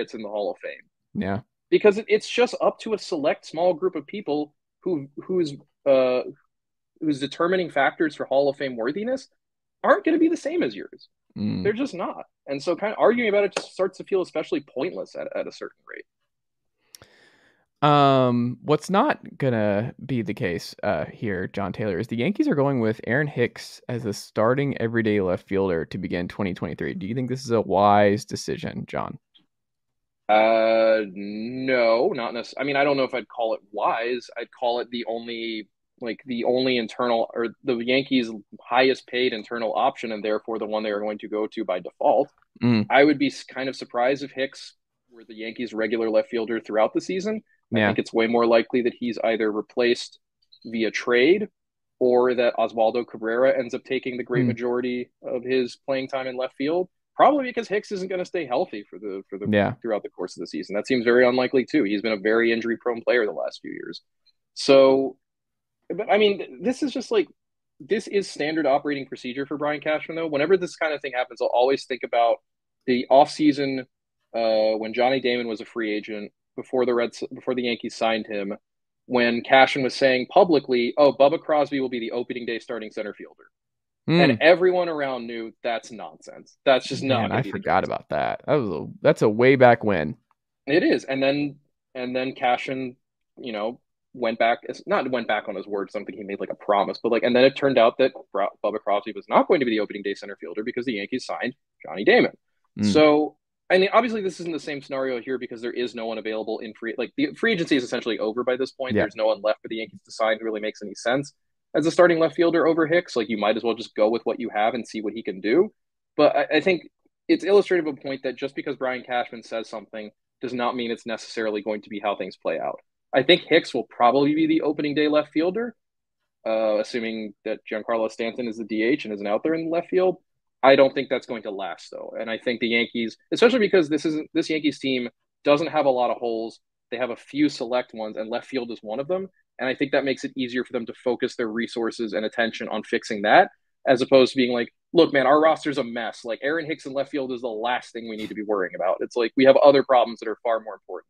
gets in the Hall of Fame. Yeah. Because it's just up to a select small group of people uh, whose determining factors for Hall of Fame worthiness aren't going to be the same as yours. Mm. They're just not. And so kind of arguing about it just starts to feel especially pointless at a certain rate. What's not gonna be the case here, Jon Tayler, is the Yankees are going with Aaron Hicks as the starting everyday left fielder to begin 2023. Do you think this is a wise decision, John? No, not necessarily. I mean, I don't know if I'd call it wise. I'd call it the only internal or the Yankees' highest paid internal option, and therefore the one they are going to go to by default. Mm. I would be kind of surprised if Hicks were the Yankees' regular left fielder throughout the season. I Yeah. think it's way more likely that he's either replaced via trade or that Oswaldo Cabrera ends up taking the great Mm. majority of his playing time in left field. Probably because Hicks isn't going to stay healthy for the Yeah. throughout the course of the season. That seems very unlikely too. He's been a very injury prone player the last few years. So, but I mean, this is standard operating procedure for Brian Cashman though. Whenever this kind of thing happens, I'll always think about the offseason when Johnny Damon was a free agent before the Yankees signed him, when Cashman was saying publicly, "Oh, Bubba Crosby will be the opening day starting center fielder," and Mm. everyone around knew that's nonsense. That's just not Man, going I to be the forgot case. about that. That's a way back when. It is, and then Cashman, you know, went back on his word. Something he made like a promise, but like, and then it turned out that Bubba Crosby was not going to be the opening day center fielder because the Yankees signed Johnny Damon. Mm. So, I mean, obviously, this isn't the same scenario here because there is no one available in the free agency is essentially over by this point. Yeah. There's no one left for the Yankees to sign who really makes any sense as a starting left fielder over Hicks. Like, you might as well just go with what you have and see what he can do. But I think it's illustrative of a point that just because Brian Cashman says something does not mean it's necessarily going to be how things play out. I think Hicks will probably be the opening day left fielder, assuming that Giancarlo Stanton is the DH and isn't out there in the left field. I don't think that's going to last though, and I think the Yankees, especially because this Yankees team doesn't have a lot of holes. They have a few select ones, and left field is one of them. And I think that makes it easier for them to focus their resources and attention on fixing that, as opposed to being like, look, man, our roster's a mess. Like Aaron Hicks in left field is the last thing we need to be worrying about. It's like we have other problems that are far more important.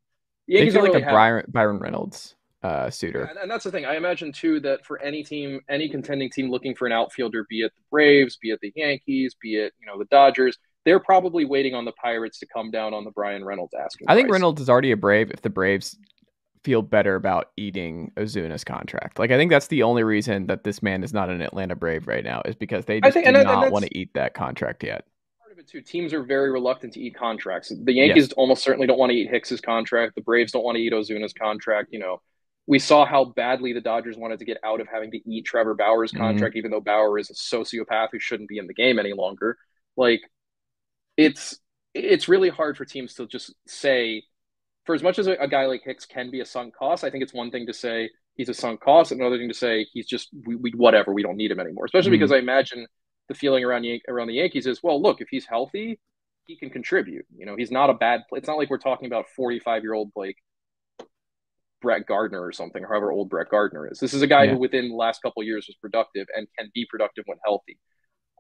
The They Yankees feel don't like a really have. Byron Reynolds Yeah, suitor. and that's the thing. I imagine too that for any team, any contending team looking for an outfielder, be it the Braves, be it the Yankees, be it the Dodgers, they're probably waiting on the Pirates to come down on the Brian Reynolds asking I think price. Reynolds is already a Brave if the Braves feel better about eating Ozuna's contract. Like I think that's the only reason that this man is not an Atlanta Brave right now is because they I just think, do and not want that's to eat that contract yet. part of it too. Teams are very reluctant to eat contracts. The Yes. Yankees almost certainly don't want to eat Hicks's contract. The Braves don't want to eat Ozuna's contract. We saw how badly the Dodgers wanted to get out of having to eat Trevor Bauer's Mm. contract, even though Bauer is a sociopath who shouldn't be in the game any longer. Like it's really hard for teams to just say, for as much as a guy like Hicks can be a sunk cost, I think it's one thing to say he's a sunk cost, and another thing to say he's just we whatever, we don't need him anymore. Especially because Mm. I imagine the feeling around the Yankees is, well, look, if he's healthy, he can contribute. He's not a bad. It's not like we're talking about 45-year-old like Brett Gardner or something, or however old Brett Gardner is. This is a guy Yeah. who within the last couple of years was productive and can be productive when healthy.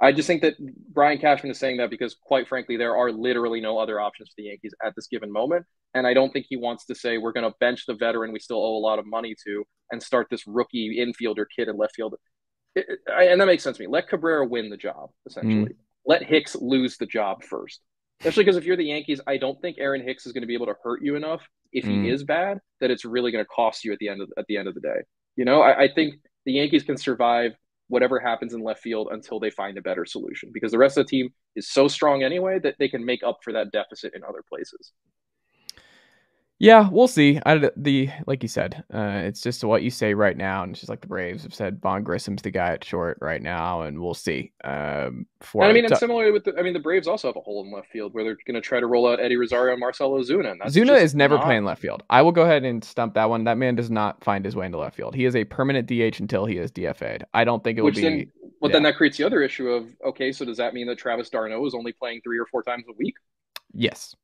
I just think that Brian Cashman is saying that because, quite frankly, there are literally no other options for the Yankees at this given moment. And I don't think he wants to say we're going to bench the veteran we still owe a lot of money to and start this rookie infielder kid in left field. And that makes sense to me. Let Cabrera win the job, Mm. essentially. Let Hicks lose the job first. Especially because if you're the Yankees, I don't think Aaron Hicks is going to be able to hurt you enough if he Mm. is bad that it's really going to cost you at the end of the day. I think the Yankees can survive whatever happens in left field until they find a better solution because the rest of the team is so strong anyway that they can make up for that deficit in other places. Yeah, we'll see. Like you said, it's just what you say right now, and it's just like the Braves have said. Vaughn Grissom's the guy at short right now, and we'll see. And I For mean, and similarly the Braves also have a hole in left field where they're going to try to roll out Eddie Rosario and Marcelo Ozuna, and that's Zuna just is never not. playing left field. I will go ahead and stump that one. That man does not find his way into left field. He is a permanent DH until he is DFA'd. I don't think it will Which then, be. well, then Yeah. that creates the other issue of okay, so does that mean that Travis d'Arnaud is only playing 3 or 4 times a week? Yes.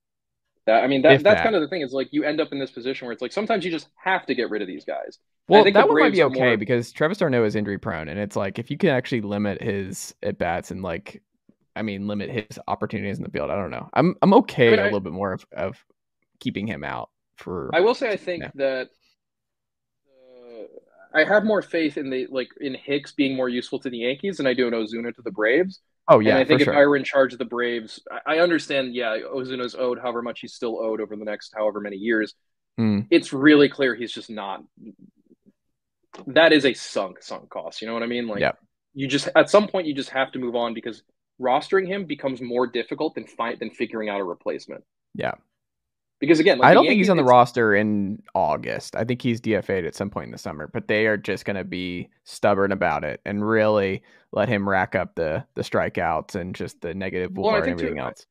That I mean that If that's that. kind of the thing is like you end up in this position where it's like sometimes you just have to get rid of these guys. And I Well, think the that one might Braves be are okay more. because Travis d'Arnaud is injury prone, and it's like if you can actually limit his at bats and limit his opportunities in the field. I don't know. I'm I okay mean, a little bit more of keeping him out for. I will say I think Yeah. that I have more faith in in Hicks being more useful to the Yankees than I do in Ozuna to the Braves. Oh And yeah, I for think if I sure. were in charge of the Braves, I understand, yeah, Ozuna's owed however much he's still owed over the next however many years. Mm, It's really clear he's just not. That is a sunk cost. You know what I mean? Like, yeah, you just at some point you just have to move on because rostering him becomes more difficult than figuring out a replacement. yeah. Because again, like I the don't think he's Yankees, on the it's roster in August. I think he's DFA'd at some point in the summer, but they are just going to be stubborn about it and really let him rack up the strikeouts and just the negative well, WAR and everything else.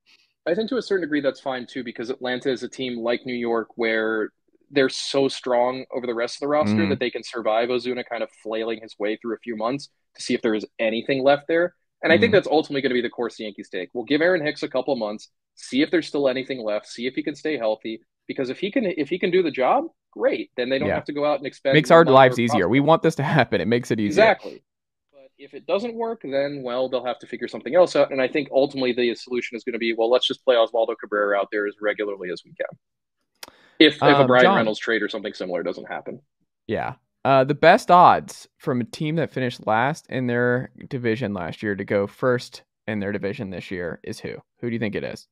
I think to a certain degree that's fine too because Atlanta is a team like New York where they're so strong over the rest of the roster Hmm. that they can survive Ozuna kind of flailing his way through a few months to see if there is anything left there. And I think Hmm. that's ultimately going to be the course the Yankees take. We'll give Aaron Hicks a couple of months, see if there's still anything left, see if he can stay healthy. Because if he can do the job, great. Then they don't Yeah, have to go out and expend makes more our money or lives easier. We prospect. want this to happen. It makes it easier. Exactly. But if it doesn't work, then well, they'll have to figure something else out. And I think ultimately the solution is going to be, well, let's just play Oswaldo Cabrera out there as regularly as we can. If a Brian John, Reynolds trade or something similar doesn't happen. yeah. The best odds from a team that finished last in their division last year to go first in their division this year is who? Who do you think it is?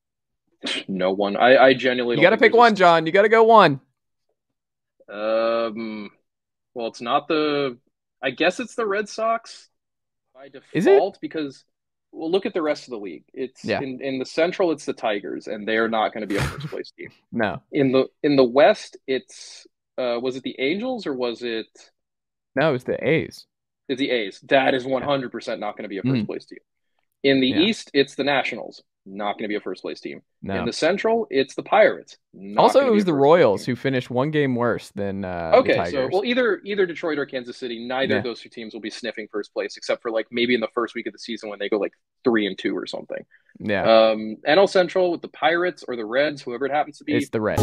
No one. I genuinely You don't got to think pick there's one, John. You got to go one. well, it's not the. I guess it's the Red Sox by Is it? default because well, look at the rest of the league. It's Yeah. in the Central, it's the Tigers, and they are not going to be a first place team. No. In the West, it's was it the Angels or was it No, it's the A's. is the A's? That is Yeah. 100% not going to be a first Mm, place team. In the yeah. East, it's the Nationals, not going to be a first place team. In No. the Central, it's the Pirates, not Also, going it to be was a the first place Royals team. who finished one game worse than the Okay, so Tigers. well, either Detroit or Kansas City, neither of Yeah. those two teams will be sniffing first place, except for like maybe in the first week of the season when they go like 3-2 or something. Yeah. NL Central with the Pirates or the Reds, whoever it happens to It's be, the Reds.